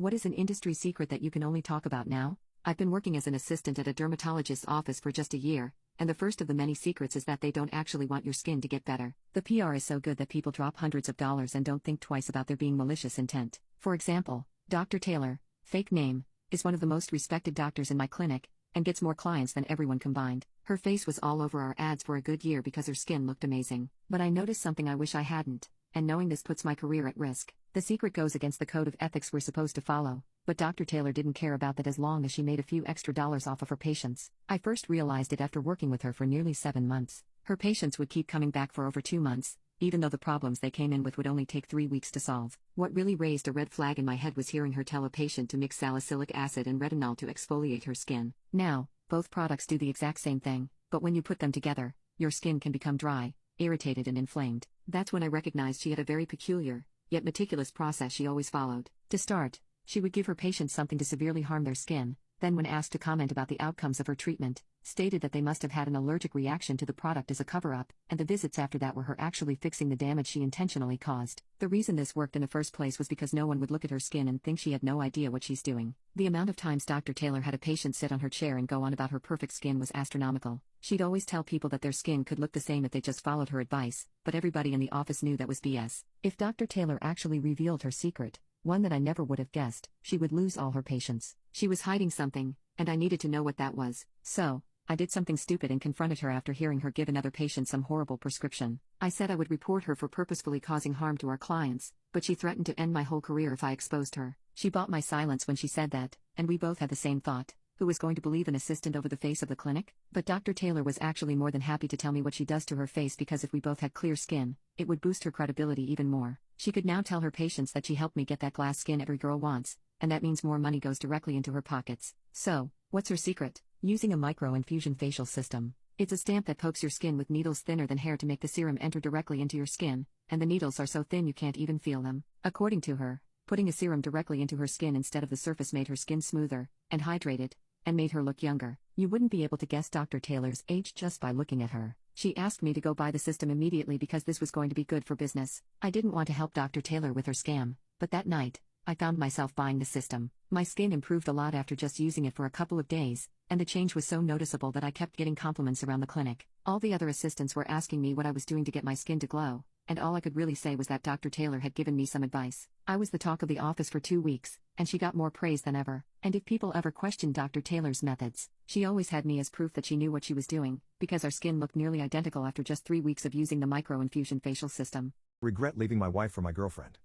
What is an industry secret that you can only talk about now? I've been working as an assistant at a dermatologist's office for just a year, and the first of the many secrets is that they don't actually want your skin to get better. The PR is so good that people drop hundreds of dollars and don't think twice about there being malicious intent. For example, Dr. Taylor, fake name, is one of the most respected doctors in my clinic, and gets more clients than everyone combined. Her face was all over our ads for a good year because her skin looked amazing. But I noticed something I wish I hadn't, and knowing this puts my career at risk. The secret goes against the code of ethics we're supposed to follow, but Dr. Taylor didn't care about that as long as she made a few extra dollars off of her patients. I first realized it after working with her for nearly 7 months. Her patients would keep coming back for over 2 months, even though the problems they came in with would only take 3 weeks to solve. What really raised a red flag in my head was hearing her tell a patient to mix salicylic acid and retinol to exfoliate her skin. Now, both products do the exact same thing, but when you put them together, your skin can become dry, irritated and inflamed. That's when I recognized she had a very peculiar, yet meticulous process she always followed. To start, she would give her patients something to severely harm their skin, then when asked to comment about the outcomes of her treatment, stated that they must have had an allergic reaction to the product as a cover-up, and the visits after that were her actually fixing the damage she intentionally caused. The reason this worked in the first place was because no one would look at her skin and think she had no idea what she's doing. The amount of times Dr. Taylor had a patient sit on her chair and go on about her perfect skin was astronomical. She'd always tell people that their skin could look the same if they just followed her advice, but everybody in the office knew that was BS. If Dr. Taylor actually revealed her secret, one that I never would have guessed, she would lose all her patients. She was hiding something, and I needed to know what that was. So, I did something stupid and confronted her after hearing her give another patient some horrible prescription. I said I would report her for purposefully causing harm to our clients, but she threatened to end my whole career if I exposed her. She bought my silence when she said that, and we both had the same thought. Who was going to believe an assistant over the face of the clinic? But Dr. Taylor was actually more than happy to tell me what she does to her face because if we both had clear skin, it would boost her credibility even more. She could now tell her patients that she helped me get that glass skin every girl wants, and that means more money goes directly into her pockets. So, what's her secret? Using a micro-infusion facial system. It's a stamp that pokes your skin with needles thinner than hair to make the serum enter directly into your skin, and the needles are so thin you can't even feel them. According to her, putting a serum directly into her skin instead of the surface made her skin smoother and hydrated, and made her look younger. You wouldn't be able to guess Dr. Taylor's age just by looking at her. She asked me to go buy the system immediately because this was going to be good for business. I didn't want to help Dr. Taylor with her scam, but that night, I found myself buying the system. My skin improved a lot after just using it for a couple of days, and the change was so noticeable that I kept getting compliments around the clinic. All the other assistants were asking me what I was doing to get my skin to glow, and all I could really say was that Dr. Taylor had given me some advice. I was the talk of the office for 2 weeks, and she got more praise than ever. And if people ever questioned Dr. Taylor's methods, she always had me as proof that she knew what she was doing, because our skin looked nearly identical after just 3 weeks of using the micro-infusion facial system. Regret leaving my wife for my girlfriend.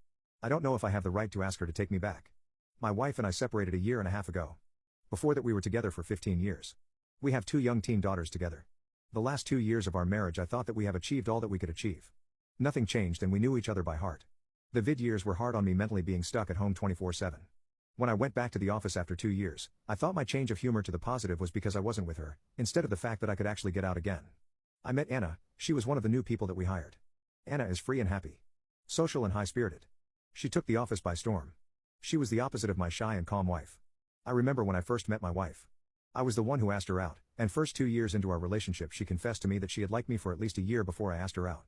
I don't know if I have the right to ask her to take me back. My wife and I separated a year and a half ago. Before that we were together for 15 years. We have 2 young teen daughters together. The last 2 years of our marriage I thought that we have achieved all that we could achieve. Nothing changed and we knew each other by heart. The vid years were hard on me mentally being stuck at home 24/7. When I went back to the office after 2 years, I thought my change of humor to the positive was because I wasn't with her, instead of the fact that I could actually get out again. I met Anna. She was one of the new people that we hired. Anna is free and happy. Social and high-spirited. She took the office by storm. She was the opposite of my shy and calm wife. I remember when I first met my wife. I was the one who asked her out, and first 2 years into our relationship she confessed to me that she had liked me for at least a year before I asked her out.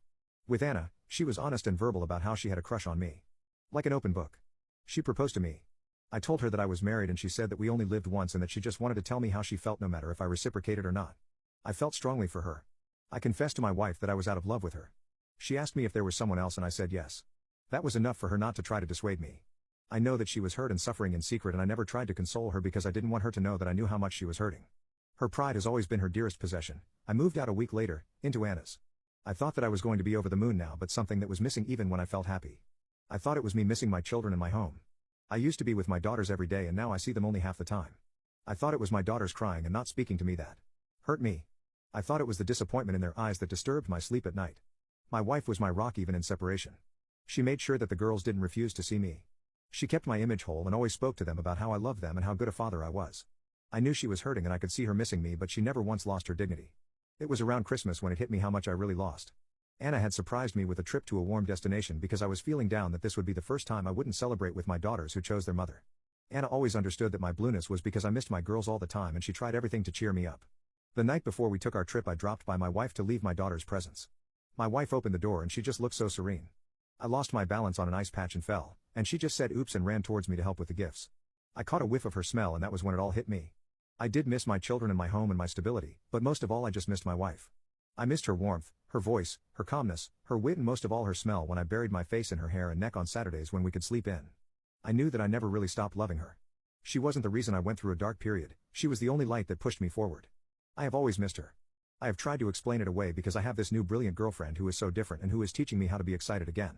With Anna, she was honest and verbal about how she had a crush on me. Like an open book. She proposed to me. I told her that I was married and she said that we only lived once and that she just wanted to tell me how she felt no matter if I reciprocated or not. I felt strongly for her. I confessed to my wife that I was out of love with her. She asked me if there was someone else and I said yes. That was enough for her not to try to dissuade me. I know that she was hurt and suffering in secret and I never tried to console her because I didn't want her to know that I knew how much she was hurting. Her pride has always been her dearest possession. I moved out a week later, into Anna's. I thought that I was going to be over the moon now, but something that was missing even when I felt happy. I thought it was me missing my children and my home. I used to be with my daughters every day and now I see them only half the time. I thought it was my daughters crying and not speaking to me that hurt me. I thought it was the disappointment in their eyes that disturbed my sleep at night. My wife was my rock even in separation. She made sure that the girls didn't refuse to see me. She kept my image whole and always spoke to them about how I loved them and how good a father I was. I knew she was hurting and I could see her missing me, but she never once lost her dignity. It was around Christmas when it hit me how much I really lost. Anna had surprised me with a trip to a warm destination because I was feeling down that this would be the first time I wouldn't celebrate with my daughters who chose their mother. Anna always understood that my blueness was because I missed my girls all the time and she tried everything to cheer me up. The night before we took our trip I dropped by my wife to leave my daughter's presents. My wife opened the door and she just looked so serene. I lost my balance on an ice patch and fell, and she just said oops and ran towards me to help with the gifts. I caught a whiff of her smell and that was when it all hit me. I did miss my children and my home and my stability, but most of all I just missed my wife. I missed her warmth, her voice, her calmness, her wit and most of all her smell when I buried my face in her hair and neck on Saturdays when we could sleep in. I knew that I never really stopped loving her. She wasn't the reason I went through a dark period, she was the only light that pushed me forward. I have always missed her. I have tried to explain it away because I have this new brilliant girlfriend who is so different and who is teaching me how to be excited again.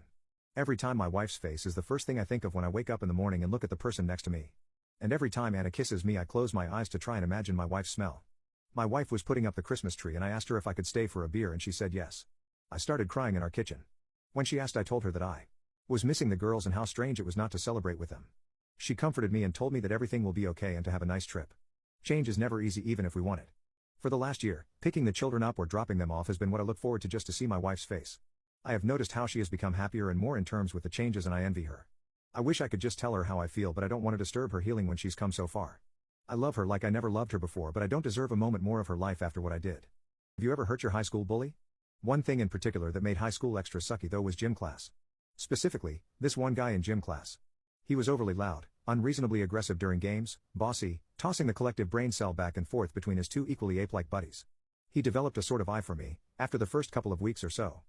Every time my wife's face is the first thing I think of when I wake up in the morning and look at the person next to me. And every time Anna kisses me I close my eyes to try and imagine my wife's smell. My wife was putting up the Christmas tree and I asked her if I could stay for a beer and she said yes. I started crying in our kitchen. When she asked I told her that I was missing the girls and how strange it was not to celebrate with them. She comforted me and told me that everything will be okay and to have a nice trip. Change is never easy even if we want it. For the last year, picking the children up or dropping them off has been what I look forward to just to see my wife's face. I have noticed how she has become happier and more in terms with the changes and I envy her. I wish I could just tell her how I feel but I don't want to disturb her healing when she's come so far. I love her like I never loved her before but I don't deserve a moment more of her life after what I did. Have you ever hurt your high school bully? One thing in particular that made high school extra sucky though was gym class. Specifically, this one guy in gym class. He was overly loud, unreasonably aggressive during games, bossy, tossing the collective brain cell back and forth between his two equally ape-like buddies. He developed a sort of eye for me, after the first couple of weeks or so.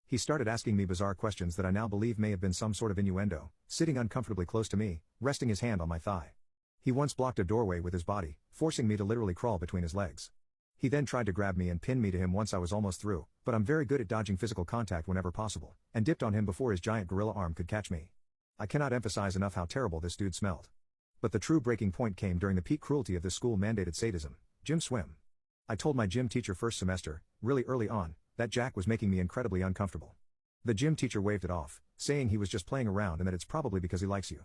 He started asking me bizarre questions that I now believe may have been some sort of innuendo, sitting uncomfortably close to me, resting his hand on my thigh. He once blocked a doorway with his body, forcing me to literally crawl between his legs. He then tried to grab me and pin me to him once I was almost through, but I'm very good at dodging physical contact whenever possible, and dipped on him before his giant gorilla arm could catch me. I cannot emphasize enough how terrible this dude smelled. But the true breaking point came during the peak cruelty of this school-mandated sadism, gym swim. I told my gym teacher first semester, really early on, that Jack was making me incredibly uncomfortable. The gym teacher waved it off, saying he was just playing around and that it's probably because he likes you.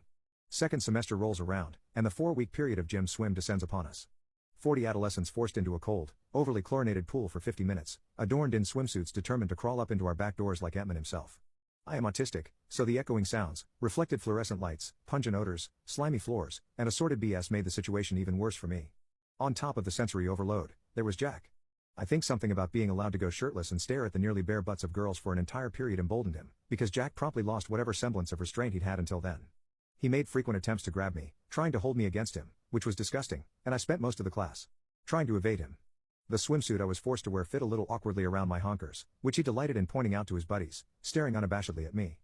Second semester rolls around, and the 4-week period of gym swim descends upon us. 40 adolescents forced into a cold, overly chlorinated pool for 50 minutes, adorned in swimsuits determined to crawl up into our back doors like Ant-Man himself. I am autistic, so the echoing sounds, reflected fluorescent lights, pungent odors, slimy floors, and assorted BS made the situation even worse for me. On top of the sensory overload, there was Jack. I think something about being allowed to go shirtless and stare at the nearly bare butts of girls for an entire period emboldened him, because Jack promptly lost whatever semblance of restraint he'd had until then. He made frequent attempts to grab me, trying to hold me against him, which was disgusting, and I spent most of the class trying to evade him. The swimsuit I was forced to wear fit a little awkwardly around my honkers, which he delighted in pointing out to his buddies, staring unabashedly at me.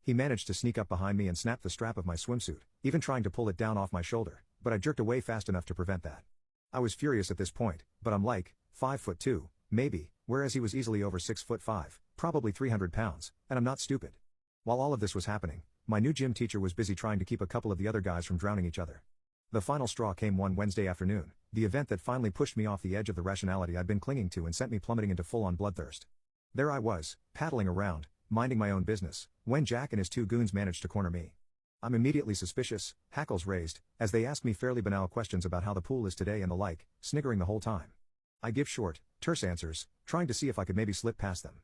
He managed to sneak up behind me and snap the strap of my swimsuit, even trying to pull it down off my shoulder, but I jerked away fast enough to prevent that. I was furious at this point, but I'm like 5'2", maybe, whereas he was easily over 6'5", probably 300 pounds, and I'm not stupid. While all of this was happening, my new gym teacher was busy trying to keep a couple of the other guys from drowning each other. The final straw came one Wednesday afternoon, the event that finally pushed me off the edge of the rationality I'd been clinging to and sent me plummeting into full-on bloodthirst. There I was, paddling around, minding my own business, when Jack and his two goons managed to corner me. I'm immediately suspicious, hackles raised, as they ask me fairly banal questions about how the pool is today and the like, sniggering the whole time. I give short, terse answers, trying to see if I could maybe slip past them.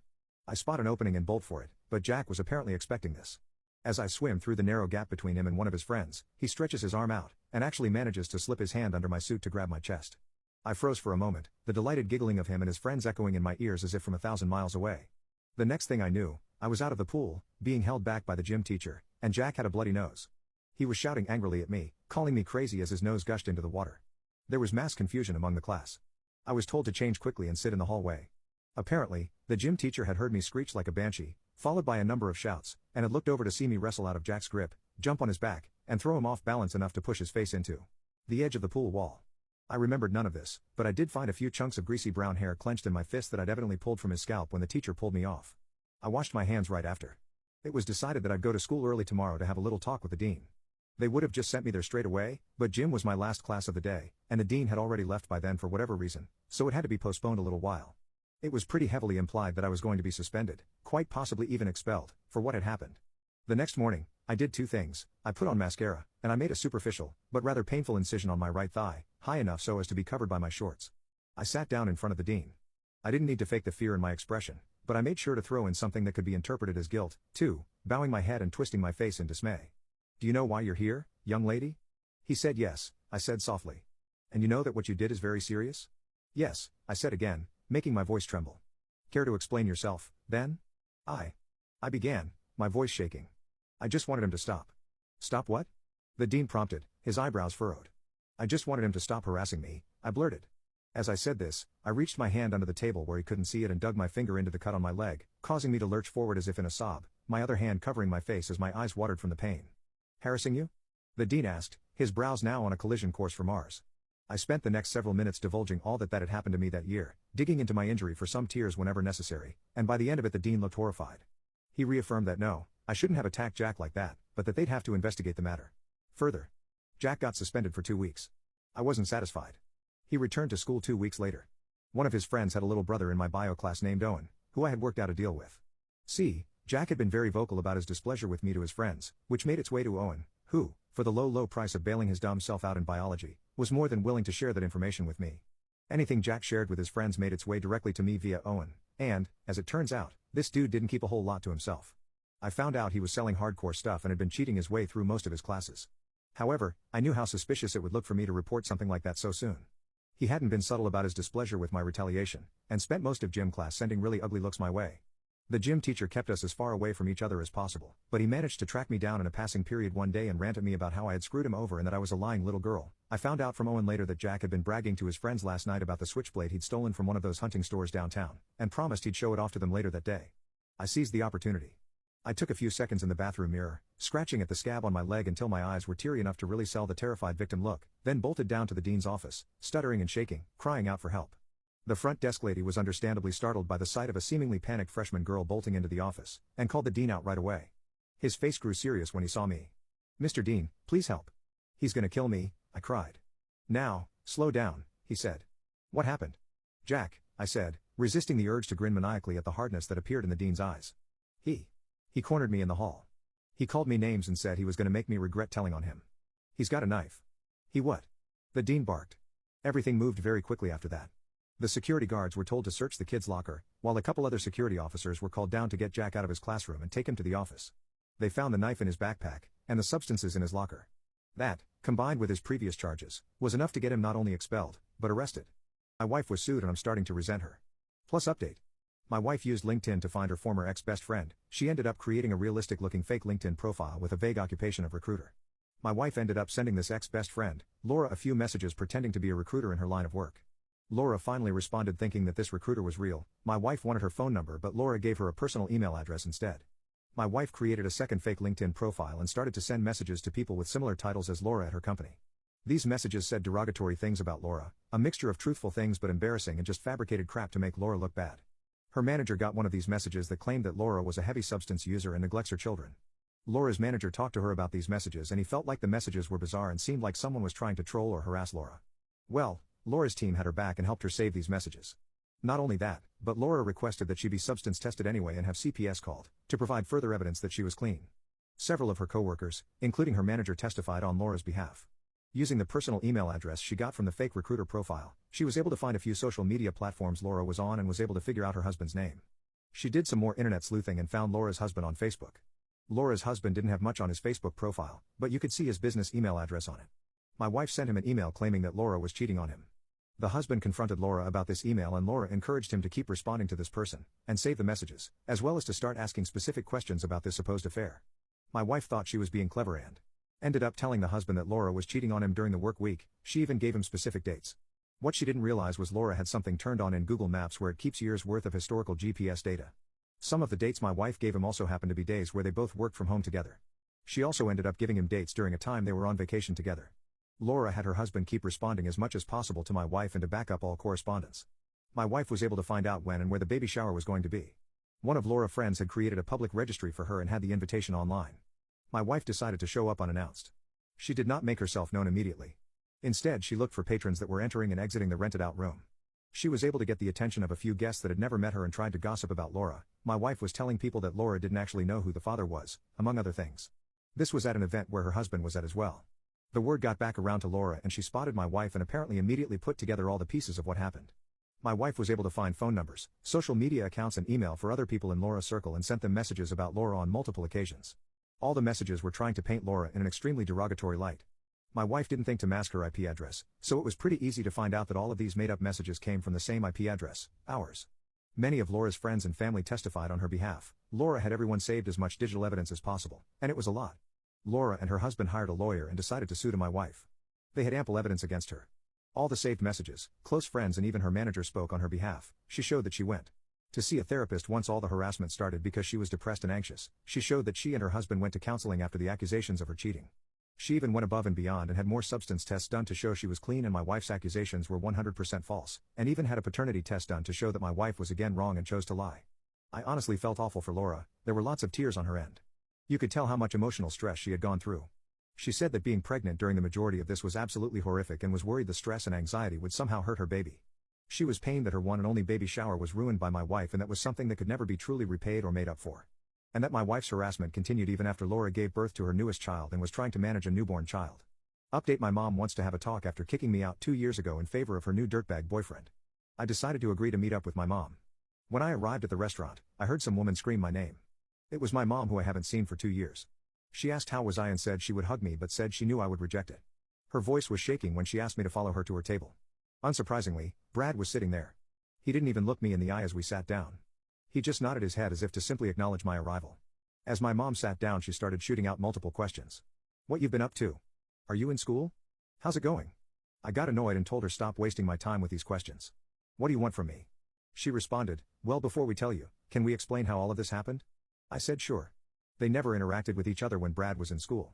I spot an opening and bolt for it, but Jack was apparently expecting this. As I swim through the narrow gap between him and one of his friends, he stretches his arm out, and actually manages to slip his hand under my suit to grab my chest. I froze for a moment, the delighted giggling of him and his friends echoing in my ears as if from 1,000 miles away. The next thing I knew, I was out of the pool, being held back by the gym teacher, and Jack had a bloody nose. He was shouting angrily at me, calling me crazy as his nose gushed into the water. There was mass confusion among the class. I was told to change quickly and sit in the hallway. Apparently, the gym teacher had heard me screech like a banshee, followed by a number of shouts, and had looked over to see me wrestle out of Jack's grip, jump on his back, and throw him off balance enough to push his face into the edge of the pool wall. I remembered none of this, but I did find a few chunks of greasy brown hair clenched in my fist that I'd evidently pulled from his scalp when the teacher pulled me off. I washed my hands right after. It was decided that I'd go to school early tomorrow to have a little talk with the dean. They would have just sent me there straight away, but gym was my last class of the day, and the dean had already left by then for whatever reason, so it had to be postponed a little while. It was pretty heavily implied that I was going to be suspended, quite possibly even expelled, for what had happened. The next morning, I did two things. I put on mascara, and I made a superficial, but rather painful incision on my right thigh, high enough so as to be covered by my shorts. I sat down in front of the dean. I didn't need to fake the fear in my expression, but I made sure to throw in something that could be interpreted as guilt, too, bowing my head and twisting my face in dismay. "Do you know why you're here, young lady?" He said yes, I said softly. "And you know that what you did is very serious?" "Yes," I said again, making my voice tremble. "Care to explain yourself, then?" I began, my voice shaking. I just wanted him to stop. "Stop what?" The dean prompted, his eyebrows furrowed. I just wanted him to stop harassing me, I blurted. As I said this, I reached my hand under the table where he couldn't see it and dug my finger into the cut on my leg, causing me to lurch forward as if in a sob, my other hand covering my face as my eyes watered from the pain. Harassing you? The dean asked, his brows now on a collision course for Mars. I spent the next several minutes divulging all that had happened to me that year, digging into my injury for some tears whenever necessary, and by the end of it the dean looked horrified. He reaffirmed that no, I shouldn't have attacked Jack like that, but that they'd have to investigate the matter. Further, Jack got suspended for 2 weeks. I wasn't satisfied. He returned to school 2 weeks later. One of his friends had a little brother in my bio class named Owen, who I had worked out a deal with. See, Jack had been very vocal about his displeasure with me to his friends, which made its way to Owen, who, for the low price of bailing his dumb self out in biology, was more than willing to share that information with me. Anything Jack shared with his friends made its way directly to me via Owen, and, as it turns out, this dude didn't keep a whole lot to himself. I found out he was selling hardcore stuff and had been cheating his way through most of his classes. However, I knew how suspicious it would look for me to report something like that so soon. He hadn't been subtle about his displeasure with my retaliation, and spent most of gym class sending really ugly looks my way. The gym teacher kept us as far away from each other as possible, but he managed to track me down in a passing period one day and rant at me about how I had screwed him over and that I was a lying little girl. I found out from Owen later that Jack had been bragging to his friends last night about the switchblade he'd stolen from one of those hunting stores downtown, and promised he'd show it off to them later that day. I seized the opportunity. I took a few seconds in the bathroom mirror, scratching at the scab on my leg until my eyes were teary enough to really sell the terrified victim look, then bolted down to the dean's office, stuttering and shaking, crying out for help. The front desk lady was understandably startled by the sight of a seemingly panicked freshman girl bolting into the office, and called the dean out right away. His face grew serious when he saw me. "Mr. Dean, please help. He's gonna kill me," I cried. "Now, slow down," he said. "What happened?" "Jack," I said, resisting the urge to grin maniacally at the hardness that appeared in the dean's eyes. He cornered me in the hall. He called me names and said he was gonna make me regret telling on him. He's got a knife. He what? The dean barked. Everything moved very quickly after that. The security guards were told to search the kid's locker, while a couple other security officers were called down to get Jack out of his classroom and take him to the office. They found the knife in his backpack, and the substances in his locker. That, combined with his previous charges, was enough to get him not only expelled, but arrested. My wife was sued and I'm starting to resent her. Plus update. My wife used LinkedIn to find her former ex-best friend. She ended up creating a realistic-looking fake LinkedIn profile with a vague occupation of recruiter. My wife ended up sending this ex-best friend, Laura, a few messages pretending to be a recruiter in her line of work. Laura finally responded thinking that this recruiter was real. My wife wanted her phone number, but Laura gave her a personal email address instead. My wife created a second fake LinkedIn profile and started to send messages to people with similar titles as Laura at her company. These messages said derogatory things about Laura, a mixture of truthful things but embarrassing and just fabricated crap to make Laura look bad. Her manager got one of these messages that claimed that Laura was a heavy substance user and neglects her children. Laura's manager talked to her about these messages and he felt like the messages were bizarre and seemed like someone was trying to troll or harass Laura. Well, Laura's team had her back and helped her save these messages. Not only that, but Laura requested that she be substance tested anyway and have CPS called, to provide further evidence that she was clean. Several of her coworkers, including her manager, testified on Laura's behalf. Using the personal email address she got from the fake recruiter profile, she was able to find a few social media platforms Laura was on and was able to figure out her husband's name. She did some more internet sleuthing and found Laura's husband on Facebook. Laura's husband didn't have much on his Facebook profile, but you could see his business email address on it. My wife sent him an email claiming that Laura was cheating on him. The husband confronted Laura about this email and Laura encouraged him to keep responding to this person, and save the messages, as well as to start asking specific questions about this supposed affair. My wife thought she was being clever and ended up telling the husband that Laura was cheating on him during the work week. She even gave him specific dates. What she didn't realize was Laura had something turned on in Google Maps where it keeps years worth of historical GPS data. Some of the dates my wife gave him also happened to be days where they both worked from home together. She also ended up giving him dates during a time they were on vacation together. Laura had her husband keep responding as much as possible to my wife and to back up all correspondence. My wife was able to find out when and where the baby shower was going to be. One of Laura's friends had created a public registry for her and had the invitation online. My wife decided to show up unannounced. She did not make herself known immediately. Instead, she looked for patrons that were entering and exiting the rented-out room. She was able to get the attention of a few guests that had never met her and tried to gossip about Laura. My wife was telling people that Laura didn't actually know who the father was, among other things. This was at an event where her husband was at as well. The word got back around to Laura and she spotted my wife and apparently immediately put together all the pieces of what happened. My wife was able to find phone numbers, social media accounts and email for other people in Laura's circle and sent them messages about Laura on multiple occasions. All the messages were trying to paint Laura in an extremely derogatory light. My wife didn't think to mask her IP address, so it was pretty easy to find out that all of these made-up messages came from the same IP address, ours. Many of Laura's friends and family testified on her behalf. Laura had everyone saved as much digital evidence as possible, and it was a lot. Laura and her husband hired a lawyer and decided to sue my wife. They had ample evidence against her. All the saved messages, close friends and even her manager spoke on her behalf. She showed that she went to see a therapist once all the harassment started because she was depressed and anxious. She showed that she and her husband went to counseling after the accusations of her cheating. She even went above and beyond and had more substance tests done to show she was clean and my wife's accusations were 100% false, and even had a paternity test done to show that my wife was again wrong and chose to lie. I honestly felt awful for Laura. There were lots of tears on her end. You could tell how much emotional stress she had gone through. She said that being pregnant during the majority of this was absolutely horrific and was worried the stress and anxiety would somehow hurt her baby. She was pained that her one and only baby shower was ruined by my wife and that was something that could never be truly repaid or made up for. And that my wife's harassment continued even after Laura gave birth to her newest child and was trying to manage a newborn child. Update: my mom wants to have a talk after kicking me out 2 years ago in favor of her new dirtbag boyfriend. I decided to agree to meet up with my mom. When I arrived at the restaurant, I heard some woman scream my name. It was my mom, who I haven't seen for 2 years. She asked how was I and said she would hug me but said she knew I would reject it. Her voice was shaking when she asked me to follow her to her table. Unsurprisingly, Brad was sitting there. He didn't even look me in the eye as we sat down. He just nodded his head as if to simply acknowledge my arrival. As my mom sat down, she started shooting out multiple questions. What you've been up to? Are you in school? How's it going? I got annoyed and told her stop wasting my time with these questions. What do you want from me? She responded, well, before we tell you, can we explain how all of this happened? I said sure. They never interacted with each other when Brad was in school.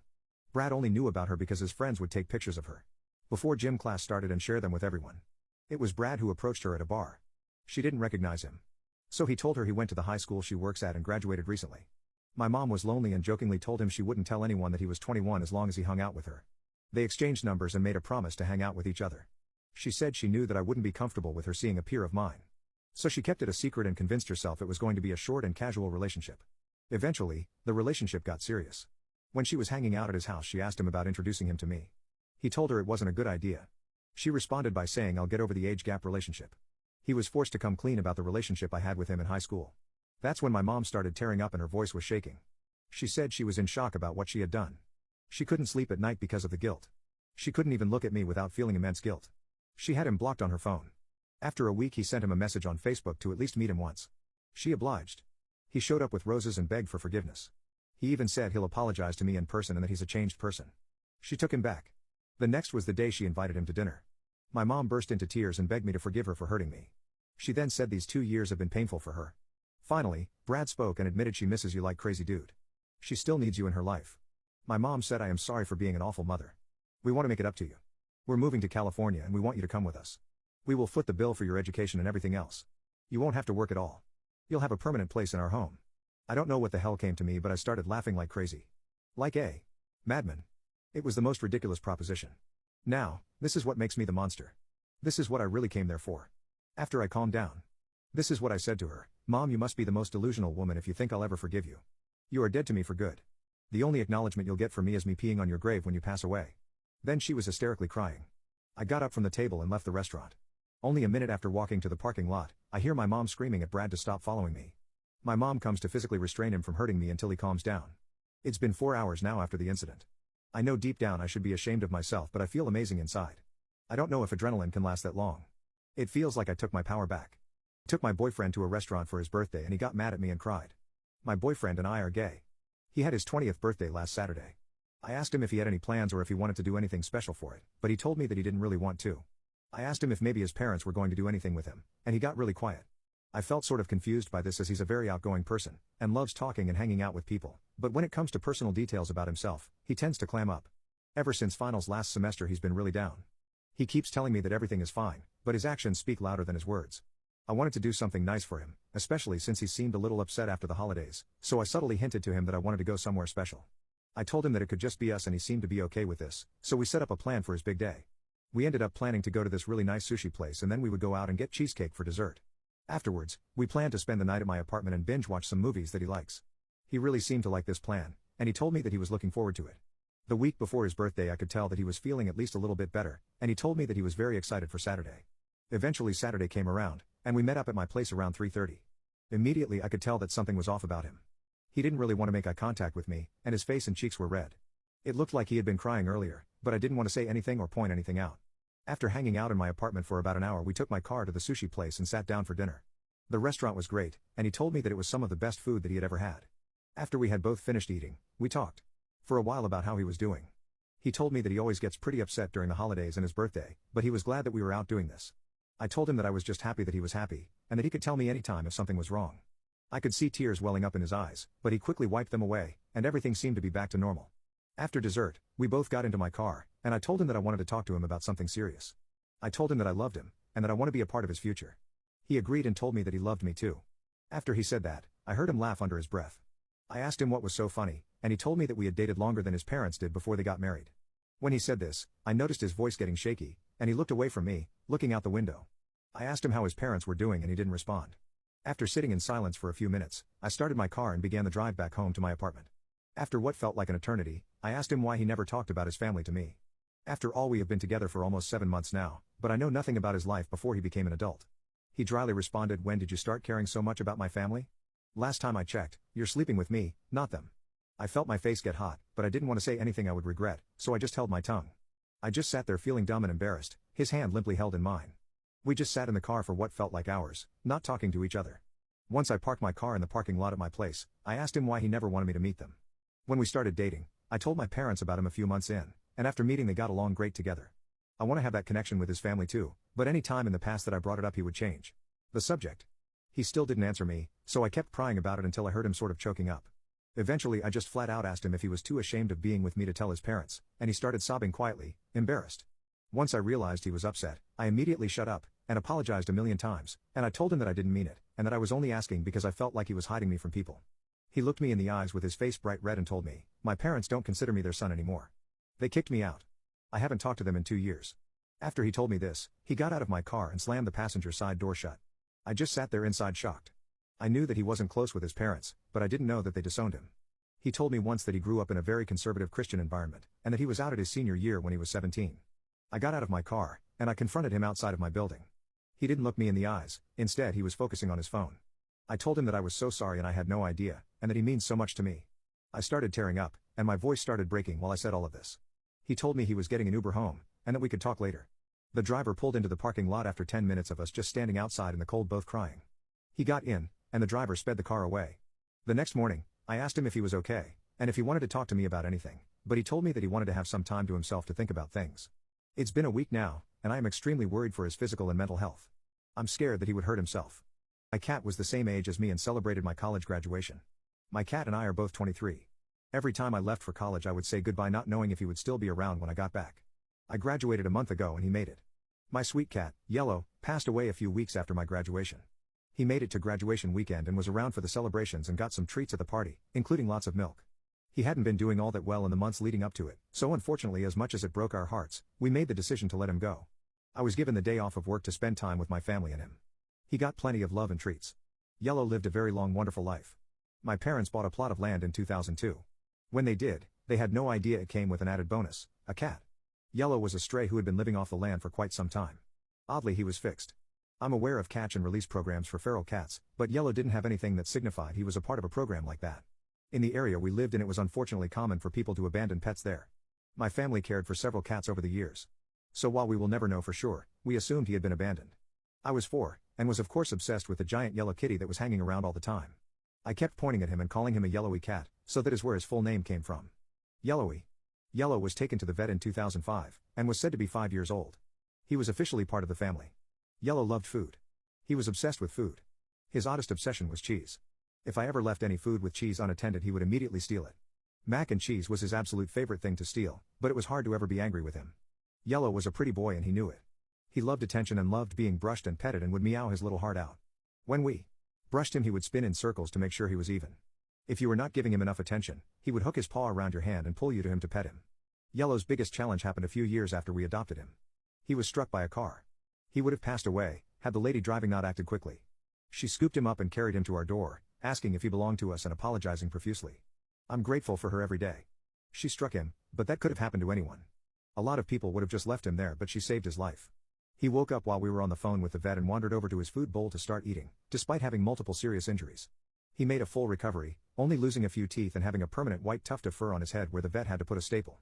Brad only knew about her because his friends would take pictures of her before gym class started and share them with everyone. It was Brad who approached her at a bar. She didn't recognize him. So he told her he went to the high school she works at and graduated recently. My mom was lonely and jokingly told him she wouldn't tell anyone that he was 21 as long as he hung out with her. They exchanged numbers and made a promise to hang out with each other. She said she knew that I wouldn't be comfortable with her seeing a peer of mine. So she kept it a secret and convinced herself it was going to be a short and casual relationship. Eventually, the relationship got serious. When she was hanging out at his house, she asked him about introducing him to me. He told her it wasn't a good idea. She responded by saying I'll get over the age gap relationship. He was forced to come clean about the relationship I had with him in high school. That's when my mom started tearing up and her voice was shaking. She said she was in shock about what she had done. She couldn't sleep at night because of the guilt. She couldn't even look at me without feeling immense guilt. She had him blocked on her phone. After a week, he sent him a message on Facebook to at least meet him once. She obliged. He showed up with roses and begged for forgiveness. He even said he'll apologize to me in person and that he's a changed person. She took him back. The next was the day she invited him to dinner. My mom burst into tears and begged me to forgive her for hurting me. She then said these 2 years have been painful for her. Finally, Brad spoke and admitted she misses you like crazy, dude. She still needs you in her life. My mom said I am sorry for being an awful mother. We want to make it up to you. We're moving to California and we want you to come with us. We will foot the bill for your education and everything else. You won't have to work at all. You'll have a permanent place in our home. I don't know what the hell came to me, but I started laughing like crazy. Like a madman. It was the most ridiculous proposition. Now, this is what makes me the monster. This is what I really came there for. After I calmed down, this is what I said to her. Mom, you must be the most delusional woman if you think I'll ever forgive you. You are dead to me for good. The only acknowledgement you'll get from me is me peeing on your grave when you pass away. Then she was hysterically crying. I got up from the table and left the restaurant. Only a minute after walking to the parking lot, I hear my mom screaming at Brad to stop following me. My mom comes to physically restrain him from hurting me until he calms down. It's been 4 hours now after the incident. I know deep down I should be ashamed of myself, but I feel amazing inside. I don't know if adrenaline can last that long. It feels like I took my power back. I took my boyfriend to a restaurant for his birthday and he got mad at me and cried. My boyfriend and I are gay. He had his 20th birthday last Saturday. I asked him if he had any plans or if he wanted to do anything special for it, but he told me that he didn't really want to. I asked him if maybe his parents were going to do anything with him, and he got really quiet. I felt sort of confused by this as he's a very outgoing person, and loves talking and hanging out with people, but when it comes to personal details about himself, he tends to clam up. Ever since finals last semester he's been really down. He keeps telling me that everything is fine, but his actions speak louder than his words. I wanted to do something nice for him, especially since he seemed a little upset after the holidays, so I subtly hinted to him that I wanted to go somewhere special. I told him that it could just be us and he seemed to be okay with this, so we set up a plan for his big day. We ended up planning to go to this really nice sushi place and then we would go out and get cheesecake for dessert. Afterwards, we planned to spend the night at my apartment and binge watch some movies that he likes. He really seemed to like this plan, and he told me that he was looking forward to it. The week before his birthday I could tell that he was feeling at least a little bit better, and he told me that he was very excited for Saturday. Eventually Saturday came around, and we met up at my place around 3:30. Immediately I could tell that something was off about him. He didn't really want to make eye contact with me, and his face and cheeks were red. It looked like he had been crying earlier, but I didn't want to say anything or point anything out. After hanging out in my apartment for about an hour we took my car to the sushi place and sat down for dinner. The restaurant was great, and he told me that it was some of the best food that he had ever had. After we had both finished eating, we talked. for a while about how he was doing. He told me that he always gets pretty upset during the holidays and his birthday, but he was glad that we were out doing this. I told him that I was just happy that he was happy, and that he could tell me anytime if something was wrong. I could see tears welling up in his eyes, but he quickly wiped them away, and everything seemed to be back to normal. After dessert, we both got into my car, and I told him that I wanted to talk to him about something serious. I told him that I loved him, and that I want to be a part of his future. He agreed and told me that he loved me too. After he said that, I heard him laugh under his breath. I asked him what was so funny, and he told me that we had dated longer than his parents did before they got married. When he said this, I noticed his voice getting shaky, and he looked away from me, looking out the window. I asked him how his parents were doing and he didn't respond. After sitting in silence for a few minutes, I started my car and began the drive back home to my apartment. After what felt like an eternity, I asked him why he never talked about his family to me. After all, we have been together for almost 7 months now, but I know nothing about his life before he became an adult. He dryly responded, "When did you start caring so much about my family? Last time I checked, you're sleeping with me, not them." I felt my face get hot, but I didn't want to say anything I would regret, so I just held my tongue. I just sat there feeling dumb and embarrassed, his hand limply held in mine. We just sat in the car for what felt like hours, not talking to each other. Once I parked my car in the parking lot at my place, I asked him why he never wanted me to meet them. When we started dating, I told my parents about him a few months in, and after meeting they got along great together. I want to have that connection with his family too, but any time in the past that I brought it up he would change the subject. He still didn't answer me, so I kept prying about it until I heard him sort of choking up. Eventually I just flat out asked him if he was too ashamed of being with me to tell his parents, and he started sobbing quietly, embarrassed. Once I realized he was upset, I immediately shut up, and apologized a million times, and I told him that I didn't mean it, and that I was only asking because I felt like he was hiding me from people. He looked me in the eyes with his face bright red and told me, "My parents don't consider me their son anymore. They kicked me out. I haven't talked to them in 2 years." After he told me this, he got out of my car and slammed the passenger side door shut. I just sat there inside shocked. I knew that he wasn't close with his parents, but I didn't know that they disowned him. He told me once that he grew up in a very conservative Christian environment, and that he was out at his senior year when he was 17. I got out of my car, and I confronted him outside of my building. He didn't look me in the eyes, instead he was focusing on his phone. I told him that I was so sorry and I had no idea, and that he means so much to me. I started tearing up, and my voice started breaking while I said all of this. He told me he was getting an Uber home, and that we could talk later. The driver pulled into the parking lot after 10 minutes of us just standing outside in the cold both crying. He got in, and the driver sped the car away. The next morning, I asked him if he was okay, and if he wanted to talk to me about anything, but he told me that he wanted to have some time to himself to think about things. It's been a week now, and I am extremely worried for his physical and mental health. I'm scared that he would hurt himself. My cat was the same age as me and celebrated my college graduation. My cat and I are both 23. Every time I left for college I would say goodbye not knowing if he would still be around when I got back. I graduated a month ago and he made it. My sweet cat, Yellow, passed away a few weeks after my graduation. He made it to graduation weekend and was around for the celebrations and got some treats at the party, including lots of milk. He hadn't been doing all that well in the months leading up to it, so unfortunately, as much as it broke our hearts, we made the decision to let him go. I was given the day off of work to spend time with my family and him. He got plenty of love and treats. Yellow lived a very long wonderful life. My parents bought a plot of land in 2002. When they did, they had no idea it came with an added bonus, a cat. Yellow was a stray who had been living off the land for quite some time. Oddly, he was fixed. I'm aware of catch and release programs for feral cats, but Yellow didn't have anything that signified he was a part of a program like that. In the area we lived in, it was unfortunately common for people to abandon pets there. My family cared for several cats over the years. So while we will never know for sure, we assumed he had been abandoned. I was 4, and was of course obsessed with the giant yellow kitty that was hanging around all the time. I kept pointing at him and calling him a yellowy cat, so that is where his full name came from. Yellowy. Yellow was taken to the vet in 2005, and was said to be 5 years old. He was officially part of the family. Yellow loved food. He was obsessed with food. His oddest obsession was cheese. If I ever left any food with cheese unattended, he would immediately steal it. Mac and cheese was his absolute favorite thing to steal, but it was hard to ever be angry with him. Yellow was a pretty boy and he knew it. He loved attention and loved being brushed and petted and would meow his little heart out. When we brushed him, he would spin in circles to make sure he was even. If you were not giving him enough attention, he would hook his paw around your hand and pull you to him to pet him. Yellow's biggest challenge happened a few years after we adopted him. He was struck by a car. He would have passed away, had the lady driving not acted quickly. She scooped him up and carried him to our door, asking if he belonged to us and apologizing profusely. I'm grateful for her every day. She struck him, but that could have happened to anyone. A lot of people would have just left him there, but she saved his life. He woke up while we were on the phone with the vet and wandered over to his food bowl to start eating, despite having multiple serious injuries. He made a full recovery, only losing a few teeth and having a permanent white tuft of fur on his head where the vet had to put a staple.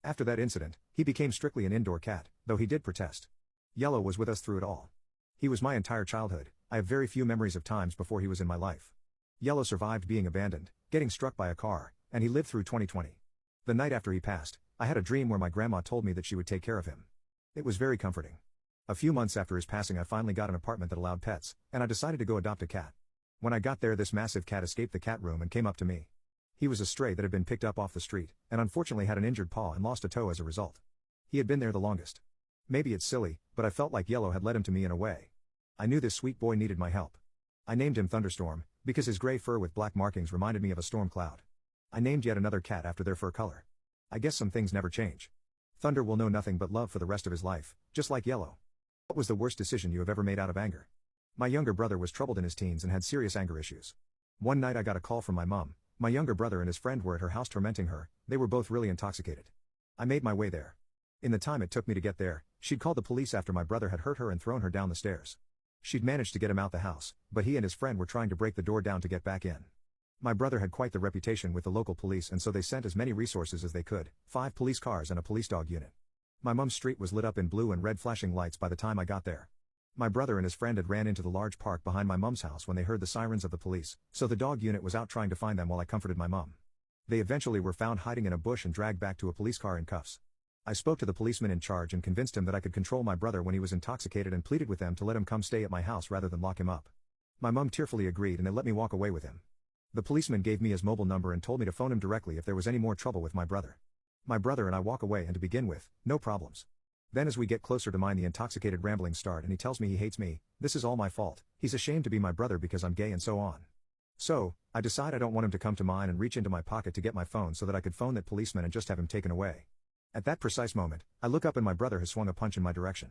After that incident, he became strictly an indoor cat, though he did protest. Yellow was with us through it all. He was my entire childhood. I have very few memories of times before he was in my life. Yellow survived being abandoned, getting struck by a car, and he lived through 2020. The night after he passed, I had a dream where my grandma told me that she would take care of him. It was very comforting. A few months after his passing, I finally got an apartment that allowed pets, and I decided to go adopt a cat. When I got there, this massive cat escaped the cat room and came up to me. He was a stray that had been picked up off the street, and unfortunately had an injured paw and lost a toe as a result. He had been there the longest. Maybe it's silly, but I felt like Yellow had led him to me in a way. I knew this sweet boy needed my help. I named him Thunderstorm, because his gray fur with black markings reminded me of a storm cloud. I named yet another cat after their fur color. I guess some things never change. Thunder will know nothing but love for the rest of his life, just like Yellow. What was the worst decision you have ever made out of anger? My younger brother was troubled in his teens and had serious anger issues. One night I got a call from my mom. My younger brother and his friend were at her house tormenting her. They were both really intoxicated. I made my way there. In the time it took me to get there, she'd called the police after my brother had hurt her and thrown her down the stairs. She'd managed to get him out the house, but he and his friend were trying to break the door down to get back in. My brother had quite the reputation with the local police, and so they sent as many resources as they could, 5 police cars and a police dog unit. My mom's street was lit up in blue and red flashing lights by the time I got there. My brother and his friend had ran into the large park behind my mom's house when they heard the sirens of the police, so the dog unit was out trying to find them while I comforted my mom. They eventually were found hiding in a bush and dragged back to a police car in cuffs. I spoke to the policeman in charge and convinced him that I could control my brother when he was intoxicated and pleaded with them to let him come stay at my house rather than lock him up. My mom tearfully agreed and they let me walk away with him. The policeman gave me his mobile number and told me to phone him directly if there was any more trouble with my brother. My brother and I walk away, and to begin with, no problems. Then as we get closer to mine, the intoxicated ramblings start and he tells me he hates me, this is all my fault, he's ashamed to be my brother because I'm gay and so on. So, I decide I don't want him to come to mine and reach into my pocket to get my phone so that I could phone that policeman and just have him taken away. At that precise moment, I look up and my brother has swung a punch in my direction.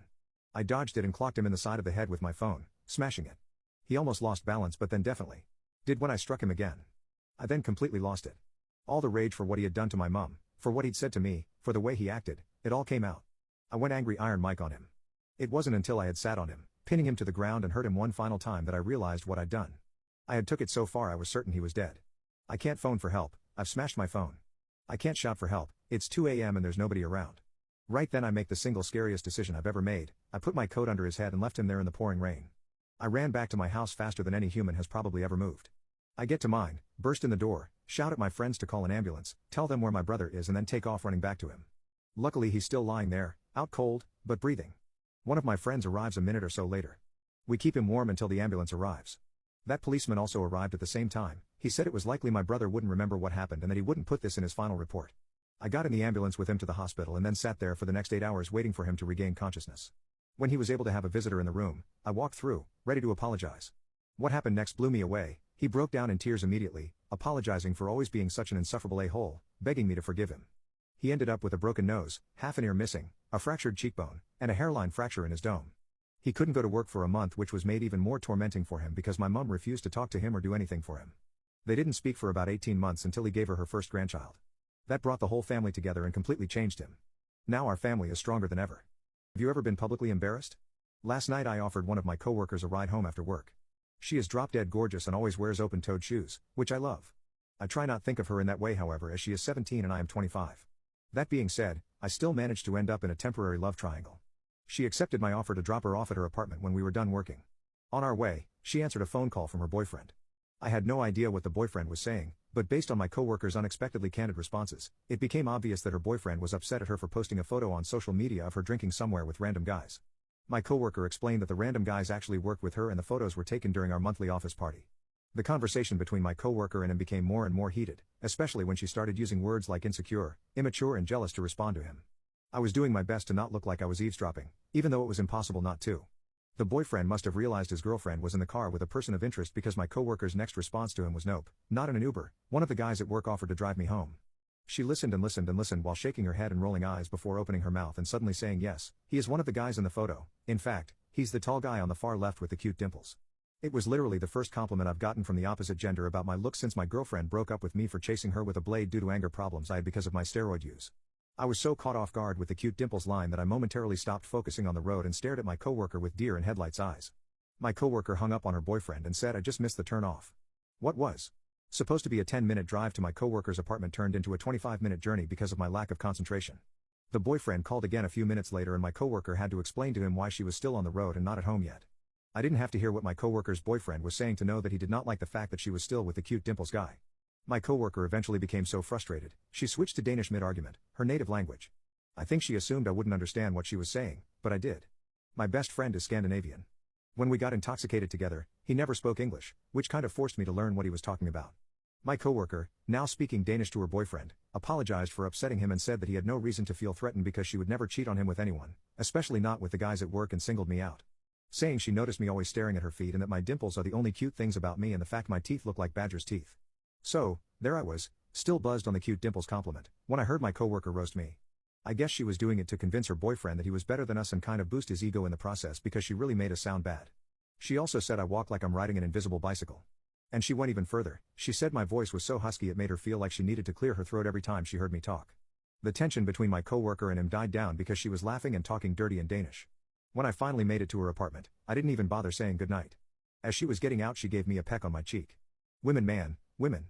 I dodged it and clocked him in the side of the head with my phone, smashing it. He almost lost balance but then definitely did when I struck him again. I then completely lost it. All the rage for what he had done to my mom, for what he'd said to me, for the way he acted, it all came out. I went angry Iron Mike on him. It wasn't until I had sat on him, pinning him to the ground and hurt him one final time that I realized what I'd done. I had took it so far I was certain he was dead. I can't phone for help, I've smashed my phone. I can't shout for help, it's 2 a.m. and there's nobody around. Right then I make the single scariest decision I've ever made. I put my coat under his head and left him there in the pouring rain. I ran back to my house faster than any human has probably ever moved. I get to mine, burst in the door, shout at my friends to call an ambulance, tell them where my brother is and then take off running back to him. Luckily he's still lying there, out cold, but breathing. One of my friends arrives a minute or so later. We keep him warm until the ambulance arrives. That policeman also arrived at the same time. He said it was likely my brother wouldn't remember what happened and that he wouldn't put this in his final report. I got in the ambulance with him to the hospital and then sat there for the next 8 hours waiting for him to regain consciousness. When he was able to have a visitor in the room, I walked through, ready to apologize. What happened next blew me away. He broke down in tears immediately, apologizing for always being such an insufferable a-hole, begging me to forgive him. He ended up with a broken nose, half an ear missing, a fractured cheekbone, and a hairline fracture in his dome. He couldn't go to work for a month, which was made even more tormenting for him because my mom refused to talk to him or do anything for him. They didn't speak for about 18 months until he gave her first grandchild. That brought the whole family together and completely changed him. Now our family is stronger than ever. Have you ever been publicly embarrassed? Last night I offered one of my coworkers a ride home after work. She is drop-dead gorgeous and always wears open-toed shoes, which I love. I try not think of her in that way however, as she is 17 and I am 25. That being said, I still managed to end up in a temporary love triangle. She accepted my offer to drop her off at her apartment when we were done working. On our way, she answered a phone call from her boyfriend. I had no idea what the boyfriend was saying, but based on my coworker's unexpectedly candid responses, it became obvious that her boyfriend was upset at her for posting a photo on social media of her drinking somewhere with random guys. My coworker explained that the random guys actually worked with her and the photos were taken during our monthly office party. The conversation between my coworker and him became more and more heated, especially when she started using words like insecure, immature and jealous to respond to him. I was doing my best to not look like I was eavesdropping, even though it was impossible not to. The boyfriend must have realized his girlfriend was in the car with a person of interest because my coworker's next response to him was nope, not in an Uber. One of the guys at work offered to drive me home. She listened and listened and listened while shaking her head and rolling eyes before opening her mouth and suddenly saying yes, he is one of the guys in the photo. In fact, he's the tall guy on the far left with the cute dimples. It was literally the first compliment I've gotten from the opposite gender about my look since my girlfriend broke up with me for chasing her with a blade due to anger problems I had because of my steroid use. I was so caught off guard with the cute dimples line that I momentarily stopped focusing on the road and stared at my coworker with deer in headlights eyes. My coworker hung up on her boyfriend and said I just missed the turn off. What was supposed to be a 10-minute drive to my coworker's apartment turned into a 25-minute journey because of my lack of concentration. The boyfriend called again a few minutes later and my coworker had to explain to him why she was still on the road and not at home yet. I didn't have to hear what my coworker's boyfriend was saying to know that he did not like the fact that she was still with the cute dimples guy. My coworker eventually became so frustrated, she switched to Danish mid-argument, her native language. I think she assumed I wouldn't understand what she was saying, but I did. My best friend is Scandinavian. When we got intoxicated together, he never spoke English, which kind of forced me to learn what he was talking about. My coworker, now speaking Danish to her boyfriend, apologized for upsetting him and said that he had no reason to feel threatened because she would never cheat on him with anyone, especially not with the guys at work, and singled me out. Saying she noticed me always staring at her feet and that my dimples are the only cute things about me and the fact my teeth look like badger's teeth. So, there I was, still buzzed on the cute dimples compliment, when I heard my coworker roast me. I guess she was doing it to convince her boyfriend that he was better than us and kind of boost his ego in the process because she really made us sound bad. She also said I walk like I'm riding an invisible bicycle. And she went even further, she said my voice was so husky it made her feel like she needed to clear her throat every time she heard me talk. The tension between my coworker and him died down because she was laughing and talking dirty in Danish. When I finally made it to her apartment, I didn't even bother saying goodnight. As she was getting out she gave me a peck on my cheek. Women man, women.